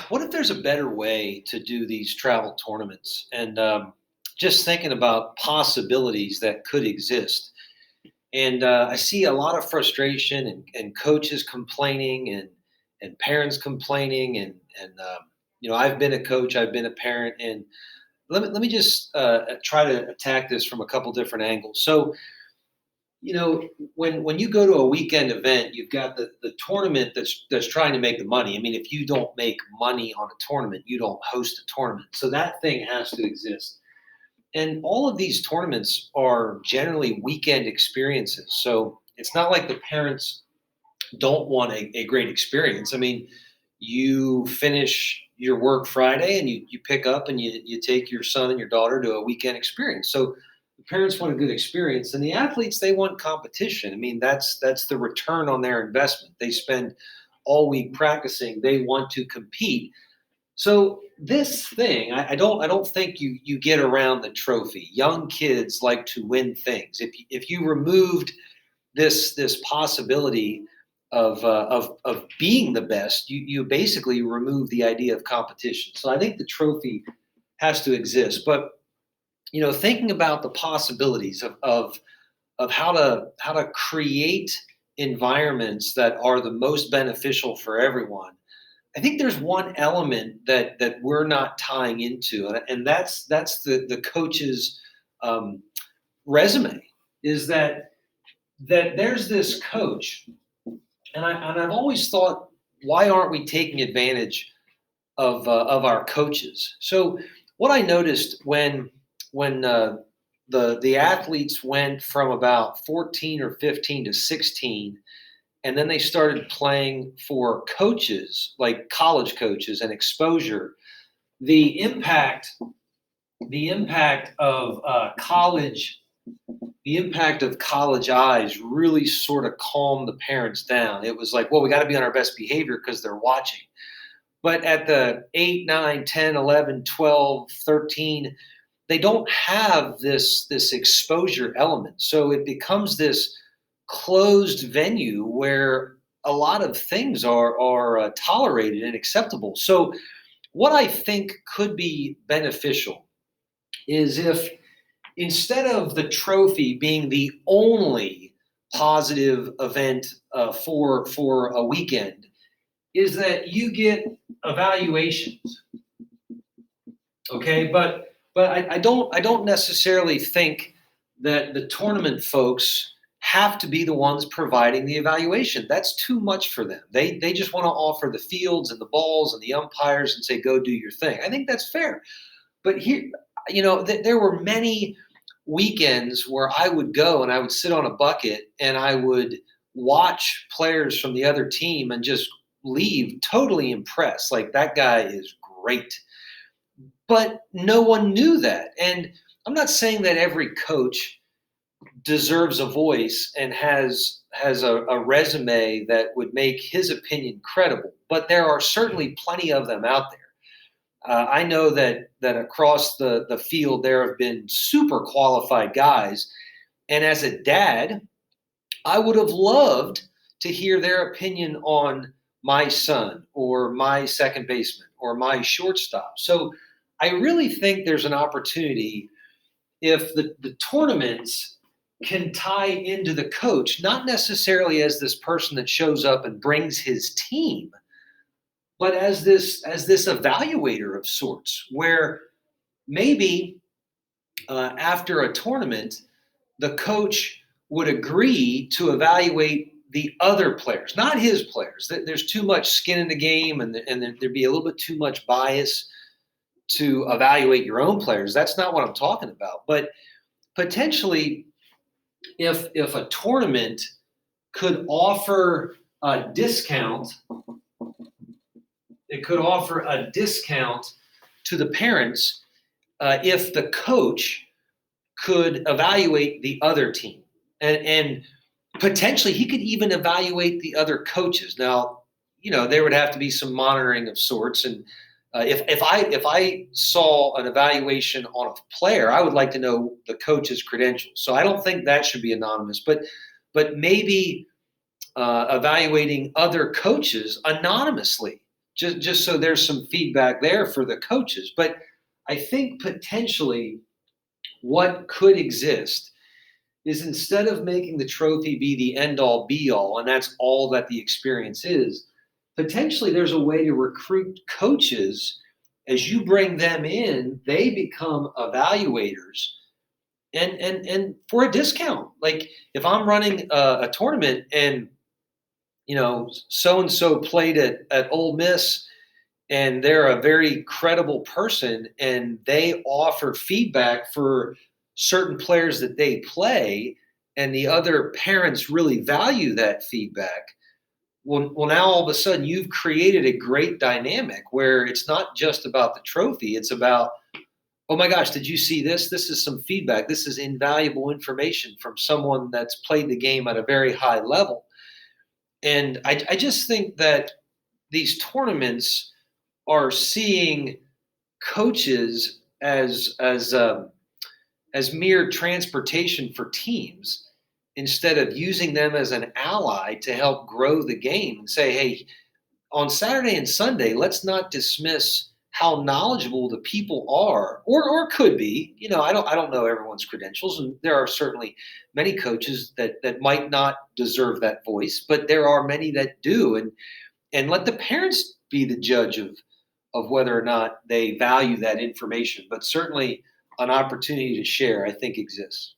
what if there's a better way to do these travel tournaments? And just thinking about possibilities that could exist. And I see a lot of frustration and coaches complaining and parents complaining. I've been a coach, I've been a parent. And let me just try to attack this from a couple different angles. So, when you go to a weekend event, you've got the tournament that's trying to make the money. I mean, if you don't make money on a tournament, you don't host a tournament. So that thing has to exist. And all of these tournaments are generally weekend experiences. So it's not like the parents don't want a great experience. I mean, you finish your work Friday and you pick up and you take your son and your daughter to a weekend experience. So the parents want a good experience and the athletes, they want competition. I mean, that's the return on their investment. They spend all week practicing. They want to compete. So this thing, I don't think you get around the trophy. Young kids like to win things. If you removed this possibility of being the best, you basically remove the idea of competition. So I think the trophy has to exist. But thinking about the possibilities of how to create environments that are the most beneficial for everyone. I think there's one element that we're not tying into, and that's the coach's um, resume. Is that there's this coach, and I've always thought, why aren't we taking advantage of our coaches? So what I noticed when the athletes went from about 14 or 15 to 16, and then they started playing for coaches like college coaches and exposure. The impact, the impact of college the impact of college eyes really sort of calmed the parents down. It was like, well, we got to be on our best behavior because they're watching. But at the 8, 9, 10, 11, 12, 13, they don't have this exposure element. So it becomes this closed venue where a lot of things are tolerated and acceptable. So what I think could be beneficial is if instead of the trophy being the only positive event for a weekend, is that you get evaluations. Okay, but I don't necessarily think that the tournament folks have to be the ones providing the evaluation. That's too much for them. They just want to offer the fields and the balls and the umpires and say, go do your thing. I think that's fair. But here, there were many weekends where I would go and I would sit on a bucket and I would watch players from the other team and just leave totally impressed. Like, that guy is great. But no one knew that. And I'm not saying that every coach deserves a voice and has a resume that would make his opinion credible, but there are certainly plenty of them out there. I know that across the field there have been super qualified guys, and as a dad, I would have loved to hear their opinion on my son or my second baseman or my shortstop. So I really think there's an opportunity if the tournaments can tie into the coach, not necessarily as this person that shows up and brings his team, but as this evaluator of sorts, where maybe after a tournament, the coach would agree to evaluate the other players, not his players. There's too much skin in the game, and there'd be a little bit too much bias to evaluate your own players. That's not what I'm talking about. But potentially, if a tournament could offer a discount, it could offer a discount to the parents if the coach could evaluate the other team, and potentially he could even evaluate the other coaches. Now, there would have to be some monitoring of sorts, and if I saw an evaluation on a player, I would like to know the coach's credentials. So I don't think that should be anonymous, but maybe evaluating other coaches anonymously. just so there's some feedback there for the coaches. But I think potentially what could exist is, instead of making the trophy be the end all be all, and that's all that the experience is, potentially there's a way to recruit coaches. As you bring them in, they become evaluators, and for a discount. Like, if I'm running a tournament, and so and so played at Ole Miss, and they're a very credible person, and they offer feedback for certain players that they play, and the other parents really value that feedback. Well, now all of a sudden you've created a great dynamic where it's not just about the trophy. It's about, oh my gosh, did you see this? This is some feedback. This is invaluable information from someone that's played the game at a very high level. And I just think that these tournaments are seeing coaches as mere transportation for teams, instead of using them as an ally to help grow the game and say, hey, on Saturday and Sunday, let's not dismiss how knowledgeable the people are, or could be. I don't know everyone's credentials, and there are certainly many coaches that might not deserve that voice, but there are many that do, and let the parents be the judge of whether or not they value that information. But certainly, an opportunity to share, I think, exists.